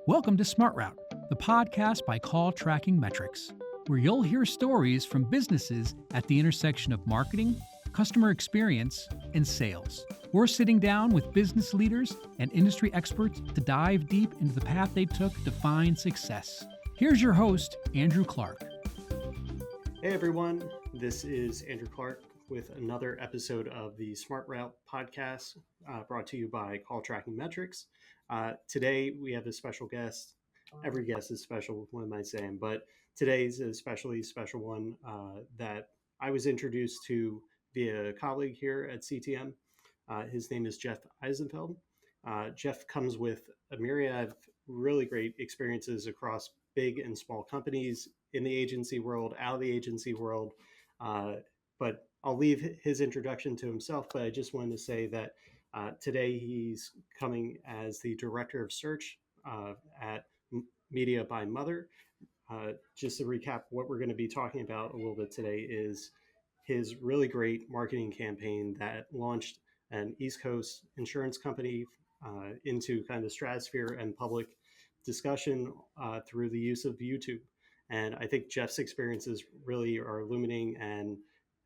Welcome to SmartRoute, the podcast by CallTrackingMetrics, where you'll hear stories from businesses at the intersection of marketing, customer experience, and sales. We're sitting down with business leaders and industry experts to dive deep into the path they took to find success. Here's your host, Andrew Clark. Hey everyone, this is Andrew Clark with another episode of the SmartRoute podcast brought to you by CallTrackingMetrics. Today we have a special guest. Every guest is special, what am I saying? But today's a especially special one that I was introduced to via a colleague here at CTM. His name is Jeff Eisenfeld. Jeff comes with a myriad of really great experiences across big and small companies in the agency world, out of the agency world. But I'll leave his introduction to himself, but I just wanted to say that today he's coming as the Director of Search at Media by Mother. Just to recap, what we're going to be talking about a little bit today is his really great marketing campaign that launched an East Coast insurance company into kind of the stratosphere and public discussion through the use of YouTube. And I think Jeff's experiences really are illuminating, and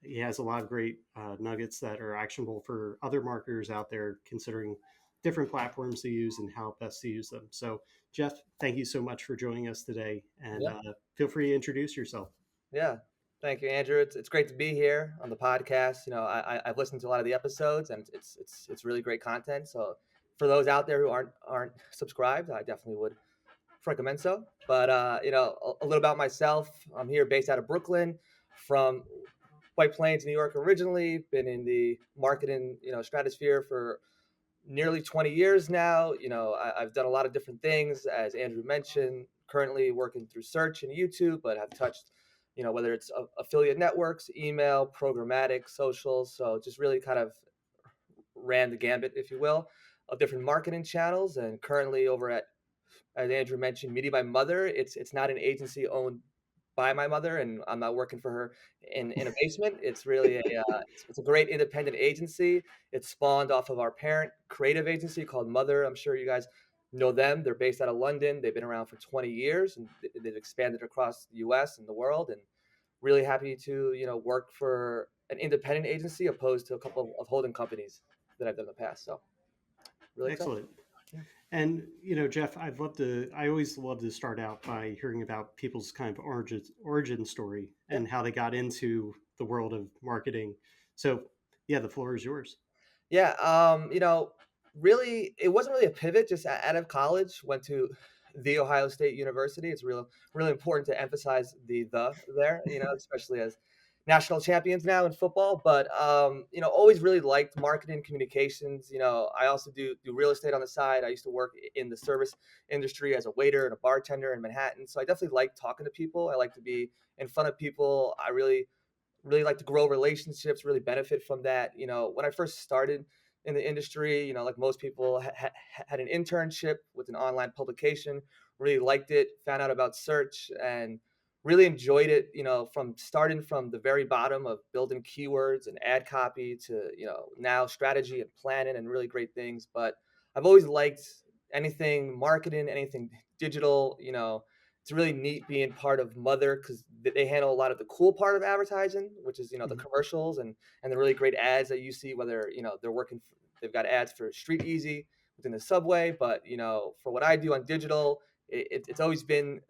he has a lot of great nuggets that are actionable for other marketers out there considering different platforms to use and how best to use them. So, Jeff, thank you so much for joining us today, and feel free to introduce yourself. Yeah, thank you, Andrew. It's great to be here on the podcast. You know, I've listened to a lot of the episodes, and it's really great content. So, for those out there who aren't subscribed, I definitely would recommend so. But a little about myself. I'm here based out of Brooklyn, from White Plains, New York originally. Been in the marketing stratosphere for nearly 20 years now. I've done a lot of different things, as Andrew mentioned. Currently working through search and YouTube, but have touched whether it's affiliate networks, email, programmatic, social. So just really kind of ran the gambit, if you will, of different marketing channels. And currently over at, as Andrew mentioned, Media by Mother. It's not an agency owned by my mother, and I'm not working for her in a basement. It's really it's a great independent agency. It's spawned off of our parent creative agency called Mother. I'm sure you guys know them. They're based out of London. They've been around for 20 years, and they've expanded across the U.S. and the world. And really happy to work for an independent agency opposed to a couple of holding companies that I've done in the past. So really excellent. And, Jeff, I always love to start out by hearing about people's kind of origin story and how they got into the world of marketing. So, yeah, the floor is yours. Yeah. Really, it wasn't really a pivot. Just out of college, went to the Ohio State University. It's really important to emphasize the there, especially as national champions now in football. But always really liked marketing, communications. I also do real estate on the side. I used to work in the service industry as a waiter and a bartender in Manhattan. So I definitely like talking to people. I like to be in front of people. I really like to grow relationships, really benefit from that. When I first started in the industry, like most people, had an internship with an online publication, really liked it, found out about search, and really enjoyed it, from starting from the very bottom of building keywords and ad copy to, now strategy and planning and really great things. But I've always liked anything marketing, anything digital. It's really neat being part of Mother because they handle a lot of the cool part of advertising, which is, the commercials and the really great ads that you see, whether, they've got ads for Street Easy within the subway. But, for what I do on digital, it's always been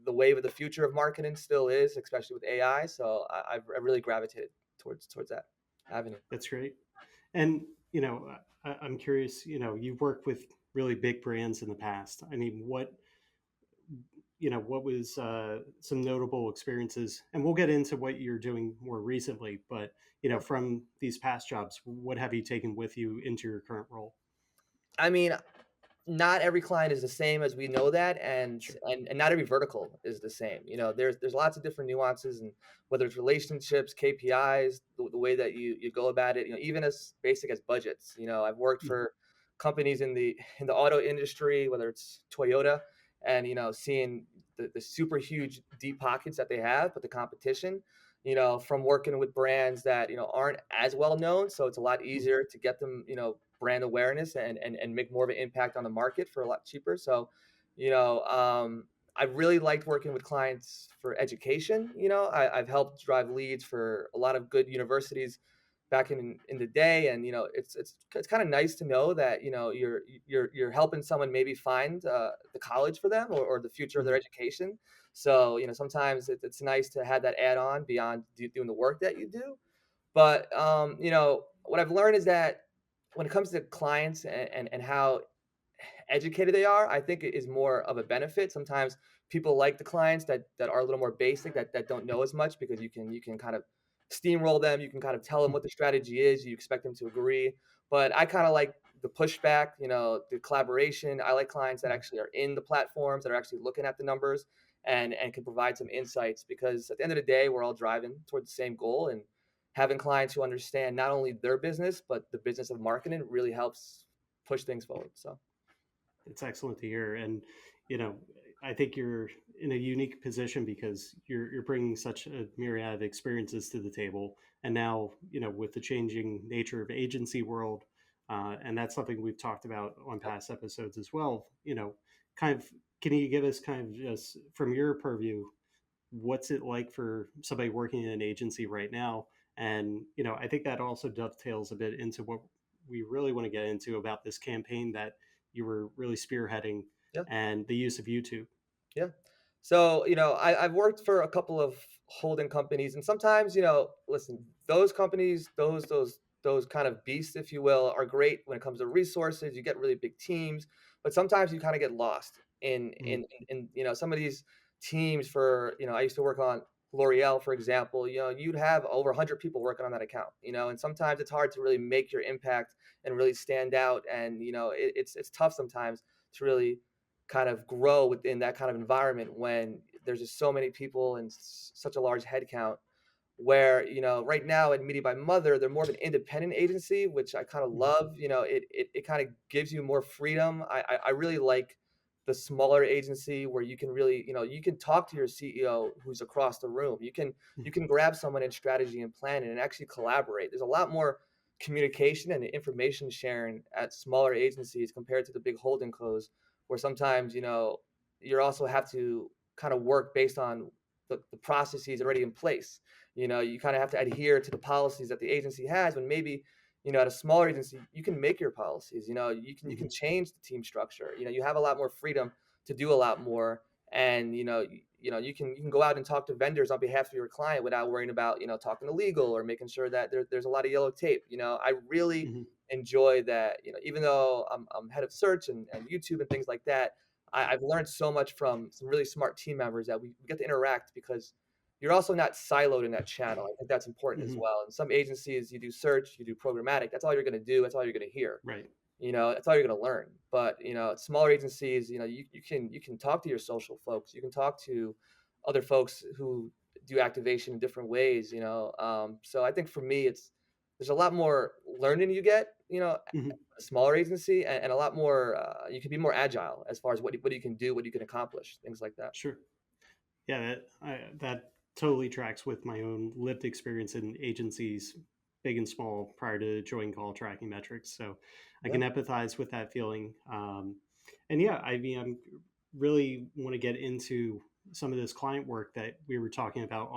the wave of the future of marketing, still is, especially with AI. So I've really gravitated towards that avenue. That's great. And, I'm curious, you've worked with really big brands in the past. I mean, what was some notable experiences, and we'll get into what you're doing more recently, but, from these past jobs, what have you taken with you into your current role? I mean, not every client is the same, as we know that, and not every vertical is the same. There's lots of different nuances, and whether it's relationships, KPIs, the way that you go about it, even as basic as budgets. I've worked for companies in the auto industry, whether it's Toyota, and seeing the super huge deep pockets that they have, but the competition, from working with brands that aren't as well known, so it's a lot easier to get them brand awareness and make more of an impact on the market for a lot cheaper. So You know, I really liked working with clients for education. You know, I've helped drive leads for a lot of good universities back in the day, and it's kind of nice to know that you're helping someone maybe find the college for them, or the future of their Mhm. education. So sometimes it's nice to have that add on beyond doing the work that you do. But what I've learned is that when it comes to clients and how educated they are, I think it is more of a benefit. Sometimes people like the clients that are a little more basic, that don't know as much, because you can kind of steamroll them. You can kind of tell them what the strategy is. You expect them to agree. But I kind of like the pushback, the collaboration. I like clients that actually are in the platforms, that are actually looking at the numbers and can provide some insights, because at the end of the day, we're all driving toward the same goal. And having clients who understand not only their business, but the business of marketing really helps push things forward. So. It's excellent to hear, and you know, I think you're in a unique position because you're bringing such a myriad of experiences to the table, and now with the changing nature of agency world, and that's something we've talked about on past episodes as well. Kind of, can you give us kind of just from your purview, what's it like for somebody working in an agency right now? And I think that also dovetails a bit into what we really want to get into about this campaign that you were really spearheading Yeah. and the use of YouTube. Yeah. So, I've worked for a couple of holding companies, and sometimes, listen, those companies, those kind of beasts, if you will, are great when it comes to resources. You get really big teams, but sometimes you kind of get lost Mhm. in some of these teams. For I used to work on L'Oreal, for example. You'd have over 100 people working on that account. And sometimes it's hard to really make your impact and really stand out. And it's tough sometimes to really kind of grow within that kind of environment when there's just so many people and such a large headcount. Where right now at Media by Mother, they're more of an independent agency, which I kind of Mhm. love. It kind of gives you more freedom. I really like the smaller agency, where you can really you can talk to your CEO who's across the room. You can grab someone in strategy and planning and actually collaborate. There's a lot more communication and information sharing at smaller agencies compared to the big holding co's, where sometimes you also have to kind of work based on the processes already in place. You kind of have to adhere to the policies that the agency has, when maybe at a smaller agency you can make your policies. You can Mhm. change the team structure. You have a lot more freedom to do a lot more. And you can go out and talk to vendors on behalf of your client without worrying about talking to legal or making sure that there's a lot of yellow tape. I really Mhm. enjoy that. Even though I'm head of search and YouTube and things like that, I've learned so much from some really smart team members that we get to interact, because you're also not siloed in that channel. I think that's important as Mhm. well. In some agencies, you do search, you do programmatic. That's all you're going to do. That's all you're going to hear. Right. That's all you're going to learn. But at smaller agencies, you can talk to your social folks. You can talk to other folks who do activation in different ways. So I think for me, there's a lot more learning you get. Mhm. A smaller agency, and a lot more. You can be more agile as far as what you can do, what you can accomplish, things like that. Sure. Yeah, that totally tracks with my own lived experience in agencies, big and small, prior to joining Call Tracking Metrics. So I Yeah, can empathize with that feeling. And yeah, I mean, I'm really want to get into some of this client work that we were talking about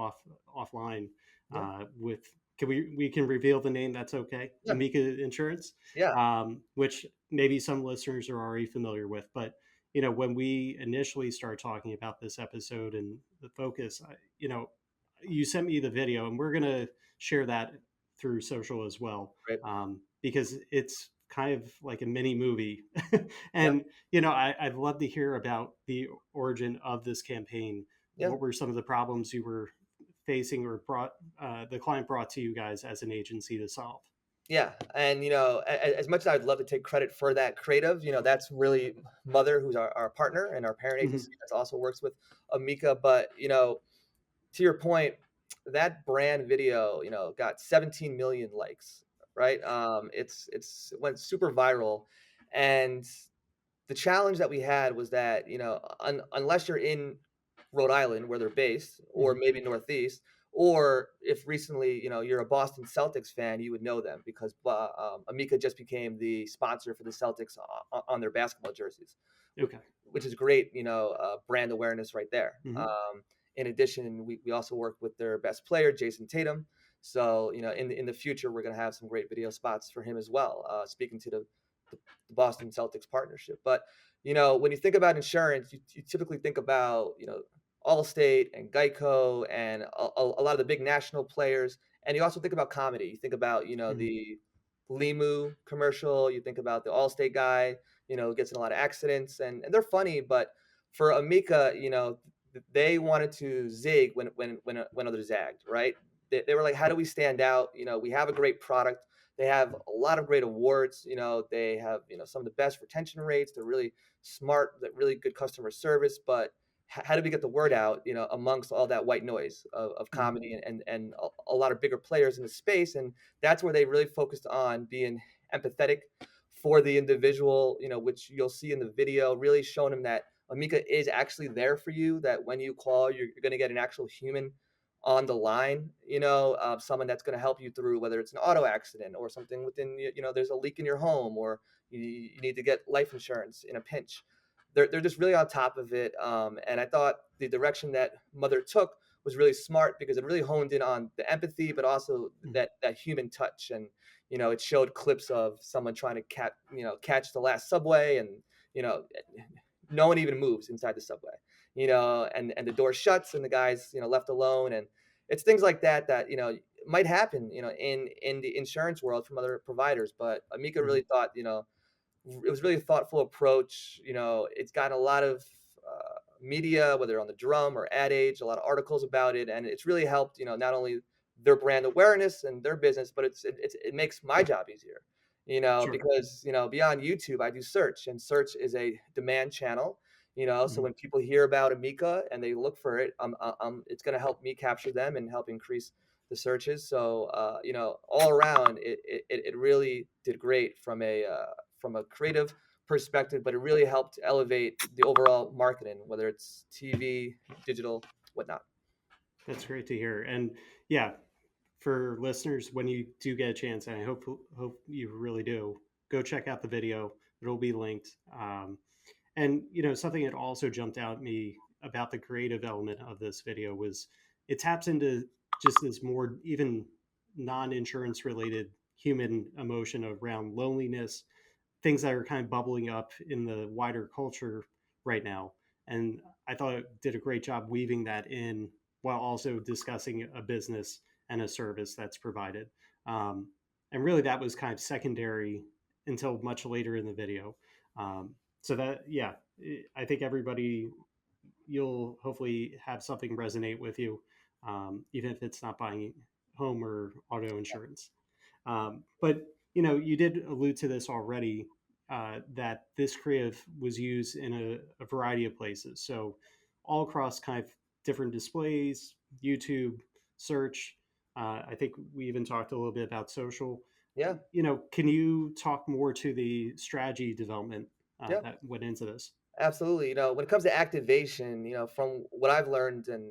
offline. yeah, With can we can reveal the name? That's okay. yeah, Amica Insurance, yeah. which maybe some listeners are already familiar with, but when we initially started talking about this episode and the focus, you sent me the video, and we're going to share that through social as well, Great. because it's kind of like a mini movie. Yeah, And, I'd love to hear about the origin of this campaign. yeah. What were some of the problems you were facing or the client brought to you guys as an agency to solve? Yeah, and as much as I'd love to take credit for that creative, that's really Mother, who's our partner and our parent Hmm. agency that also works with Amica. But to your point, that brand video, got 17 million likes, right? It went super viral, and the challenge that we had was that unless you're in Rhode Island where they're based, or Hmm. maybe Northeast, or if recently you're a Boston Celtics fan, you would know them, because Amica just became the sponsor for the Celtics on their basketball jerseys, which, Okay. which is great, brand awareness right there. Hmm. In addition, we also work with their best player, Jason Tatum. So, in the future, we're going to have some great video spots for him as well, speaking to the Boston Celtics partnership. But, when you think about insurance, you typically think about, Allstate and Geico and a lot of the big national players. And you also think about comedy. You think about, Hmm. the Limu commercial. You think about the Allstate guy, gets in a lot of accidents, and they're funny. But for Amica, they wanted to zig when others zagged, right? They were like, how do we stand out? We have a great product. They have a lot of great awards. They have, some of the best retention rates. They're really smart, really good customer service. But how do we get the word out, amongst all that white noise of Hmm. comedy and a lot of bigger players in the space? And that's where they really focused on being empathetic for the individual, which you'll see in the video, really showing them that Amica is actually there for you, that when you call, you're going to get an actual human on the line, someone that's going to help you through, whether it's an auto accident or something within, there's a leak in your home, or you need to get life insurance in a pinch. They're just really on top of it. And I thought the direction that Mother took was really smart because it really honed in on the empathy, but also that human touch. And, it showed clips of someone trying to catch the last subway, and, you know, no one even moves inside the subway, and the door shuts and the guy's, left alone. And it's things like that, might happen, in the insurance world from other providers. But Amica Hmm. really thought, it was really a thoughtful approach. It's got a lot of media, whether on the drum or Ad Age, a lot of articles about it, and it's really helped. Not only their brand awareness and their business, but it makes my job easier. Sure. Because beyond YouTube, I do search, and search is a demand channel. So Hmm. when people hear about Amica and they look for it, it's going to help me capture them and help increase the searches. So all around, it really did great from a creative perspective, but it really helped elevate the overall marketing, whether it's TV, digital, whatnot. That's great to hear. And yeah, for listeners, when you do get a chance, and I hope you really do, go check out the video. It'll be linked. And something that also jumped out at me about the creative element of this video was it taps into just this more even non-insurance related human emotion around loneliness, things that are kind of bubbling up in the wider culture right now. And I thought it did a great job weaving that in while also discussing a business and a service that's provided. Um, and really, that was kind of secondary until much later in the video. So that, yeah, I think everybody, you'll hopefully have something resonate with you, even if it's not buying home or auto insurance. But you did allude to this already, that this creative was used in a variety of places. So all across kind of different displays, YouTube, search. I think we even talked a little bit about social. Yeah, Can you talk more to the strategy development yeah. that went into this? Absolutely. When it comes to activation, from what I've learned, and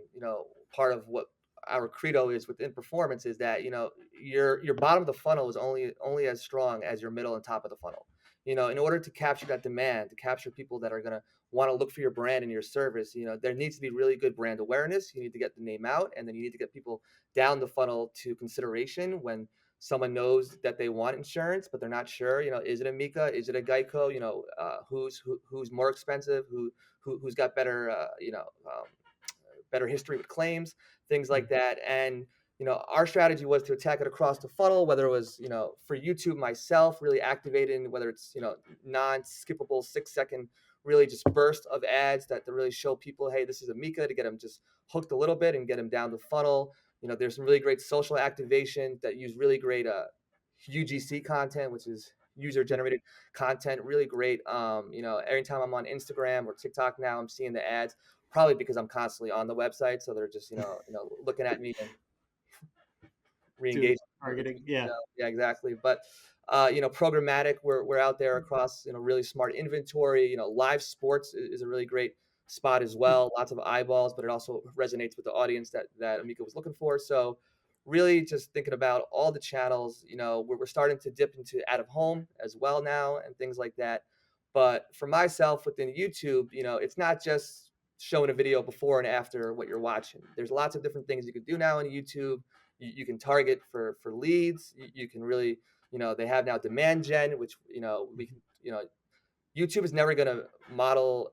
part of what our credo is within performance is that your bottom of the funnel is only as strong as your middle and top of the funnel. In order to capture that demand, to capture people that are going to want to look for your brand and your service, there needs to be really good brand awareness. You need to get the name out, and then you need to get people down the funnel to consideration when someone knows that they want insurance, but they're not sure. Is it Amica? Is it a Geico? Who's more expensive? Who's got better better history with claims, things like Mhm. that. And our strategy was to attack it across the funnel, whether it was for YouTube myself, really activating, whether it's non-skippable 6-second really just burst of ads that to really show people, hey, this is Amica, to get them just hooked a little bit and get them down the funnel. There's some really great social activation that use really great UGC content, which is user generated content, really great. Every time I'm on Instagram or TikTok now, I'm seeing the ads, probably because I'm constantly on the website, so they're just looking at me and Doing re-engaging with targeting, me. yeah. Yeah, exactly. But programmatic, we're out there across really smart inventory. Live sports is a really great spot as well. Lots of eyeballs, but it also resonates with the audience that Amica was looking for. So really just thinking about all the channels. We're starting to dip into out of home as well now and things like that. But for myself within YouTube, it's not just showing a video before and after what you're watching. There's lots of different things you can do now on YouTube. You can target for leads. You can really, they have now demand gen, which, we can, YouTube is never going to model,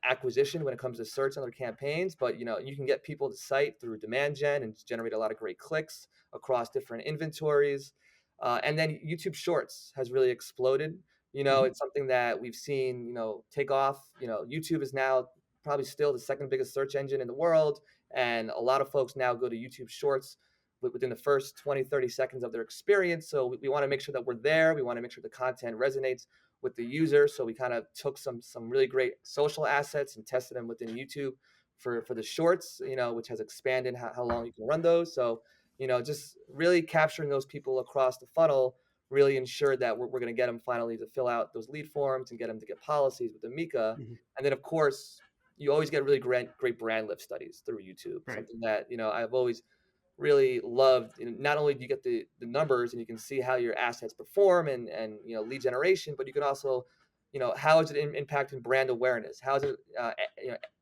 acquisition when it comes to search on their campaigns, but you can get people to site through demand gen and generate a lot of great clicks across different inventories. And then YouTube Shorts has really exploded. Mhm. It's something that we've seen, take off. YouTube is now probably still the second biggest search engine in the world, and a lot of folks now go to YouTube Shorts within the first 20, 30 seconds of their experience. So we want to make sure that we're there. We want to make sure the content resonates with the user. So we kind of took some really great social assets and tested them within YouTube for the shorts, which has expanded how long you can run those. So, just really capturing those people across the funnel really ensured that we're going to get them finally to fill out those lead forms and get them to get policies with Amica. Mhm. And then, of course, you always get really great brand lift studies through YouTube, Right. something that, I've always really loved. Not only do you get the numbers and you can see how your assets perform and lead generation, but you can also, how is it impacting brand awareness? How is it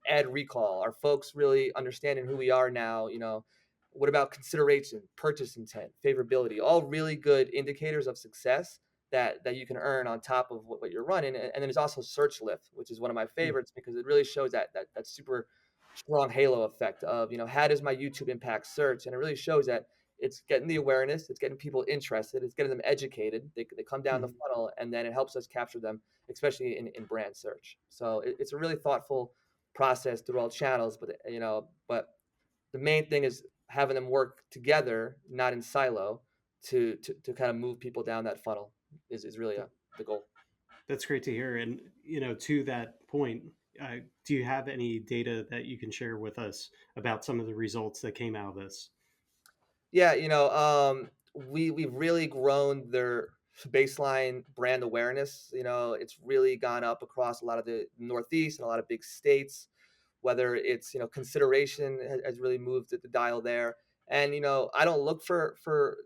ad recall? Are folks really understanding who we are now? What about consideration, purchase intent, favorability? All really good indicators of success that you can earn on top of what you're running. And then there's also search lift, which is one of my Mm. favorites because it really shows that super strong halo effect of, how does my YouTube impact search? And it really shows that it's getting the awareness, it's getting people interested, it's getting them educated. They come down the Mhm. funnel, and then it helps us capture them, especially in brand search. So it's a really thoughtful process through all channels, but the main thing is having them work together, not in silo, to kind of move people down that funnel is really the goal. That's great to hear. And, to that point, do you have any data that you can share with us about some of the results that came out of this? Yeah, we've really grown their baseline brand awareness. It's really gone up across a lot of the Northeast and a lot of big states. Whether it's consideration has really moved the dial there. And I don't look for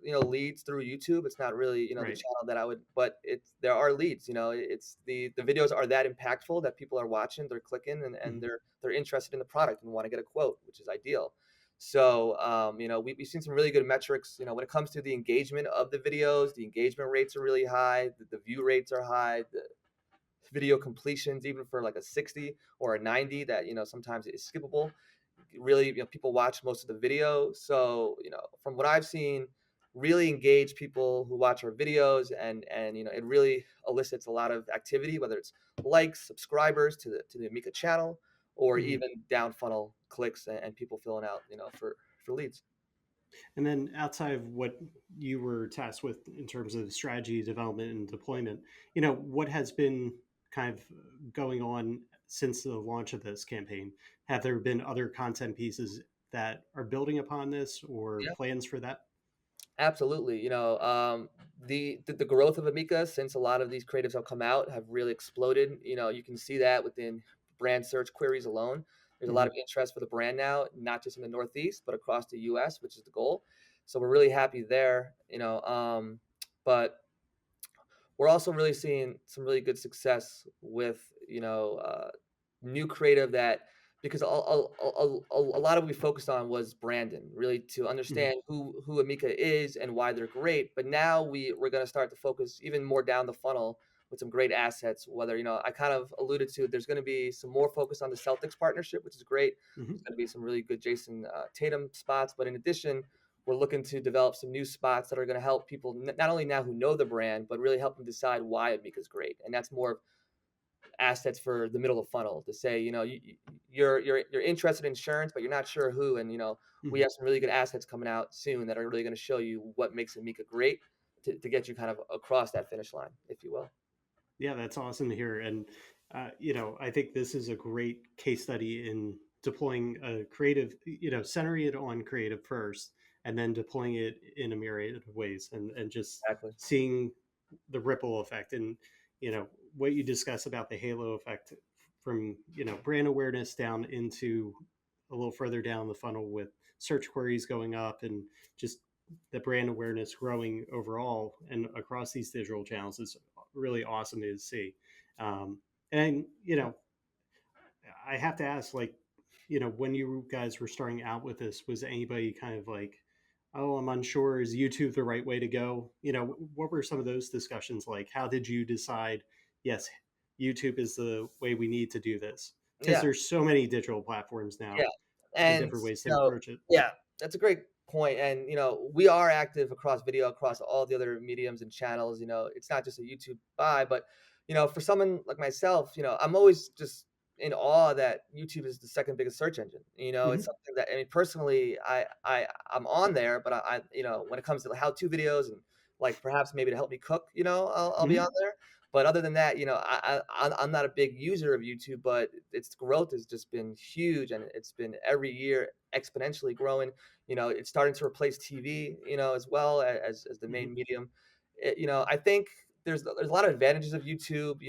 leads through YouTube. It's not really the Right. channel that I would, but there are leads. It's the videos are that impactful that people are watching, they're clicking, and Mhm. they're interested in the product and want to get a quote, which is ideal. So, we've seen some really good metrics. When it comes to the engagement of the videos, the engagement rates are really high. The view rates are high. The video completions, even for like a 60 or a 90, that sometimes is skippable. Really, people watch most of the video. So, from what I've seen, really engage people who watch our videos, and it really elicits a lot of activity, whether it's likes, subscribers to the Amica channel, or Mhm. even down funnel clicks and people filling out, for leads. And then outside of what you were tasked with in terms of strategy development and deployment, what has been kind of going on since the launch of this campaign? Have there been other content pieces that are building upon this or plans for that? Absolutely. The growth of Amica since a lot of these creatives have come out have really exploded. You can see that within brand search queries alone. There's a lot Hmm. of interest for the brand now, not just in the Northeast, but across the US, which is the goal. So we're really happy there. But we're also really seeing some really good success with new creative, that because a lot of what we focused on was Brandon, really to Hmm. understand who Amica is and why they're great. But now we're going to start to focus even more down the funnel with some great assets. Whether I kind of alluded to, there's going to be some more focus on the Celtics partnership, which is great. Hmm. There's going to be some really good Jason Tatum spots, but in addition, we're looking to develop some new spots that are going to help people not only now who know the brand, but really help them decide why Amica's great. And that's more assets for the middle of the funnel to say, you're interested in insurance, but you're not sure who. And we Hmm. have some really good assets coming out soon that are really going to show you what makes Amica great to get you kind of across that finish line, if you will. Yeah, that's awesome to hear. And, I think this is a great case study in deploying a creative, centering it on creative first and then deploying it in a myriad of ways and just Exactly. seeing the ripple effect and, what you discuss about the halo effect from, brand awareness down into a little further down the funnel with search queries going up and just the brand awareness growing overall and across these digital channels is really awesome to see. And I have to ask, like, when you guys were starting out with this, was anybody kind of like, oh, I'm unsure, is YouTube the right way to go? What were some of those discussions like? How did you decide, yes, YouTube is the way we need to do this? Because Yeah. there's so many digital platforms now Yeah. and And, different ways to you know, approach it. yeah, that's a great point. And, we are active across video, across all the other mediums and channels. It's not just a YouTube buy, but, for someone like myself, I'm always just in awe that YouTube is the second biggest search engine. It's Hmm. something that, I mean, personally, I'm on there, but when it comes to how-to videos and like perhaps maybe to help me cook, I'll be on Hmm. there. But other than that, I'm not a big user of YouTube, but its growth has just been huge, and it's been every year exponentially growing. It's starting to replace TV, as well as the Hmm. main medium. I think there's a lot of advantages of YouTube.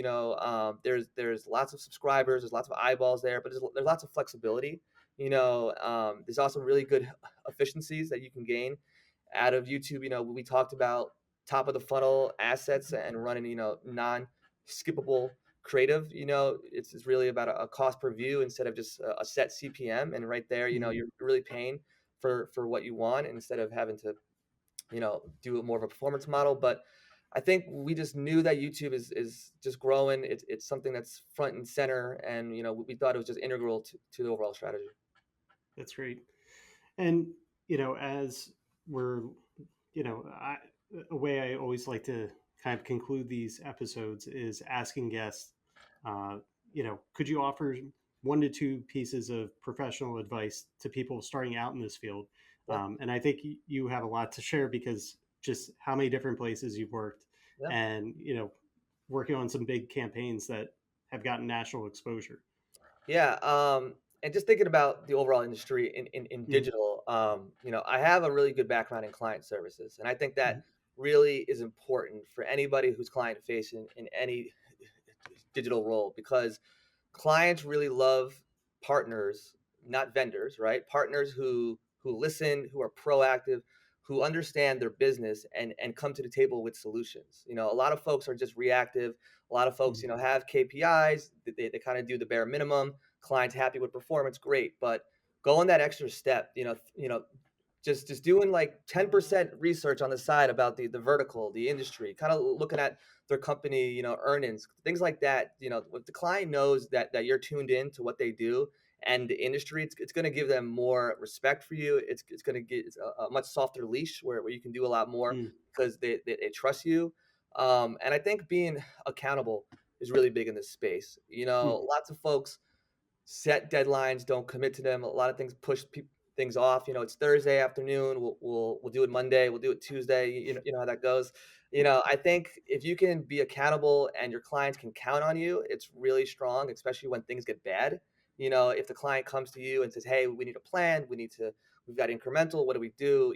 There's lots of subscribers, there's lots of eyeballs there, but there's lots of flexibility. There's also really good efficiencies that you can gain out of YouTube. We talked about top of the funnel assets and running, non-skippable creative. It's really about a cost per view instead of just a set CPM. And right there, Hmm. you're really paying for what you want instead of having to, do more of a performance model. But I think we just knew that YouTube is just growing. It's something that's front and center, and we thought it was just integral to the overall strategy. That's great. And, as we're, a way I always like to kind of conclude these episodes is asking guests, uh, could you offer 1 to 2 pieces of professional advice to people starting out in this field? Yeah, And I think you have a lot to share because just how many different places you've worked yeah. and, working on some big campaigns that have gotten national exposure. Yeah, and just thinking about the overall industry in Mhm. digital, I have a really good background in client services, and I think that Mhm. really is important for anybody who's client facing in any digital role because clients really love partners, not vendors, right? Partners who listen, who are proactive, who understand their business and come to the table with solutions. A lot of folks are just reactive. A lot of folks, Mhm. have KPIs. They kind of do the bare minimum. Clients happy with performance, great. But going that extra step, just doing like 10% research on the side about the vertical, the industry, kind of looking at their company, earnings, things like that. If the client knows that you're tuned in to what they do and the industry, it's going to give them more respect for you. It's going to get a much softer leash where you can do a lot more Mhm. because they trust you. And I think being accountable is really big in this space. Mhm. Lots of folks set deadlines, don't commit to them. A lot of things push things off. It's Thursday afternoon. We'll do it Monday. We'll do it Tuesday. You know how that goes. I think if you can be accountable and your clients can count on you, it's really strong, especially when things get bad. If the client comes to you and says, "Hey, we need a plan. We've got incremental. What do we do?"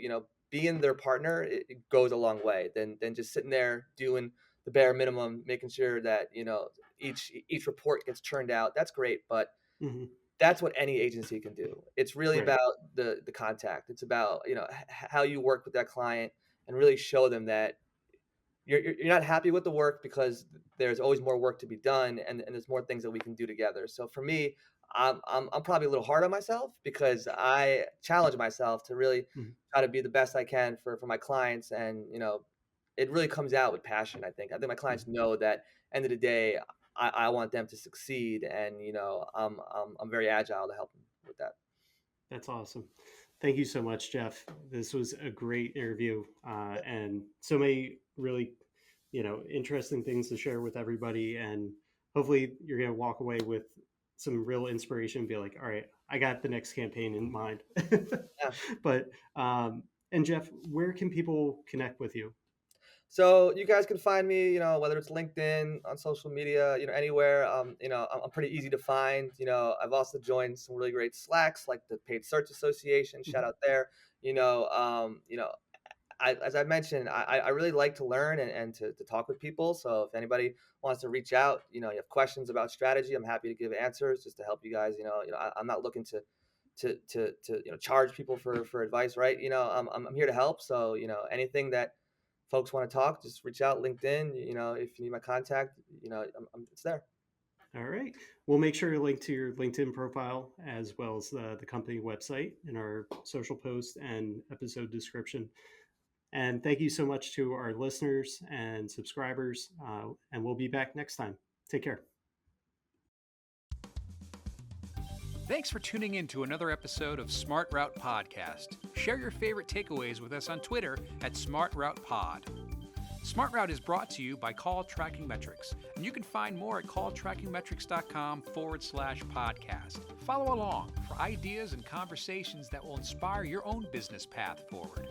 Being their partner, it goes a long way. Than just sitting there doing the bare minimum, making sure that each report gets churned out. That's great, but Mhm. that's what any agency can do. It's really Right. about the contact. It's about, how you work with that client and really show them that you're not happy with the work because there's always more work to be done and there's more things that we can do together. So for me, I'm probably a little hard on myself because I challenge myself to really Mhm. try to be the best I can for my clients. And, it really comes out with passion, I think. I think my clients Mhm. know that end of the day, I want them to succeed. And, I'm very agile to help them with that. That's awesome. Thank you so much, Jeff. This was a great interview and so many really, interesting things to share with everybody. And hopefully, you're going to walk away with some real inspiration and be like, all right, I got the next campaign in mind. Yeah. but, and Jeff, where can people connect with you? So you guys can find me, whether it's LinkedIn, on social media, anywhere. I'm pretty easy to find. I've also joined some really great Slacks, like the Paid Search Association. Shout Mhm. out there. As I mentioned, I really like to learn and to talk with people. So if anybody wants to reach out, you have questions about strategy, I'm happy to give answers just to help you guys. I'm not looking to charge people for advice, right? I'm here to help. So anything that folks want to talk, just reach out, LinkedIn. If you need my contact, it's there. All right. We'll make sure to link to your LinkedIn profile as well as the company website in our social post and episode description. And thank you so much to our listeners and subscribers. And we'll be back next time. Take care. Thanks for tuning in to another episode of SmartRoute Podcast. Share your favorite takeaways with us on Twitter at SmartRoutePod. SmartRoute is brought to you by CallTrackingMetrics, and you can find more at calltrackingmetrics.com/podcast. Follow along for ideas and conversations that will inspire your own business path forward.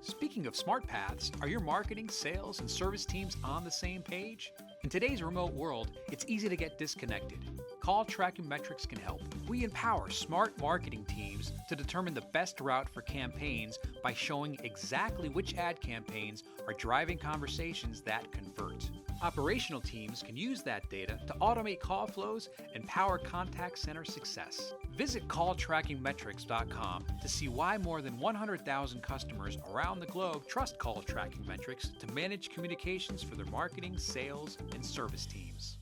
Speaking of smart paths, are your marketing, sales, and service teams on the same page? In today's remote world, it's easy to get disconnected. CallTrackingMetrics can help. We empower smart marketing teams to determine the best route for campaigns by showing exactly which ad campaigns are driving conversations that convert. Operational teams can use that data to automate call flows and power contact center success. Visit CallTrackingMetrics.com to see why more than 100,000 customers around the globe trust CallTrackingMetrics to manage communications for their marketing, sales, and service teams.